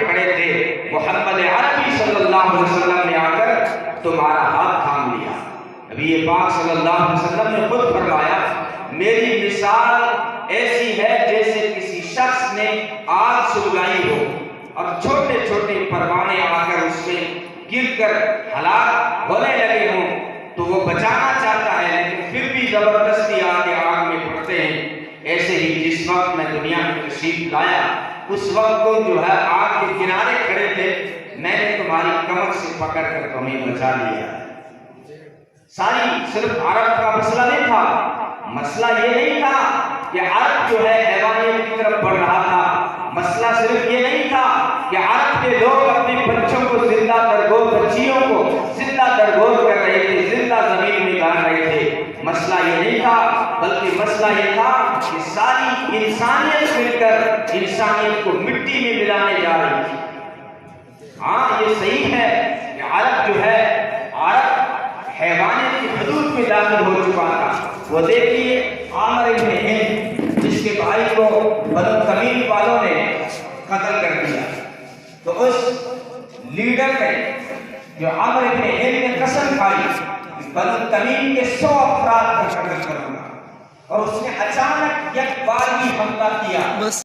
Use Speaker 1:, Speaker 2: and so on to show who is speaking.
Speaker 1: کھڑے تھے، محمد عربی صلی اللہ علیہ وسلم نے آ کر تمہارا ہاتھ تھام لیا۔ نبی پاک صلی اللہ علیہ وسلم نے خود فرمایا میری مثال ایسی ہے جیسے کسی شخص نے آگ سلگائی ہو اور چھوٹے چھوٹے پروانے آ کر اس میں گر کر ہلاک ہونے لگے ہوں تو وہ بچانا چاہتا ہے لیکن پھر بھی زبردستی آگے آگ میں پڑتے ہیں۔ ایسے ہی جس وقت میں دنیا میں تشریف لایا اس وقت تم جو ہے آگ کے کنارے کھڑے تھے، میں نے تمہاری کمر سے پکڑ کر تمہیں بچا لیا۔ ساری صرف عرب کا مسئلہ نہیں تھا، مسئلہ یہ نہیں تھا کہ عرب جو ہے حیوانیت کی طرف بڑھ رہا تھا، مسئلہ صرف یہ نہیں تھا کہ عرب کے لوگ اپنے بچوں کو زندہ درگور، بچیوں کو زندہ درگور کر رہے تھے، زندہ زمین میں گاڑ رہے تھے۔ مسئلہ یہ نہیں تھا بلکہ مسئلہ یہ تھا کہ ساری انسانیت مل کر انسانیت کو مٹی میں ملانے جا رہی تھی۔ ہاں یہ صحیح ہے کہ عرب جو ہے عرب حیوانیت کی حدود میں داخل ہو چکا تھا۔ وہ دیکھیے عامر ابن ہند جس کے بھائی کو بنو تمیم والوں نے قتل کر دیا، تو اس لیڈر نے جو عامر ابن ہند نے قسم کھائی بنو تمیم کے 100 افراد کا قتل کروں گا، اور اس نے اچانک یک بار بھی حملہ کیا۔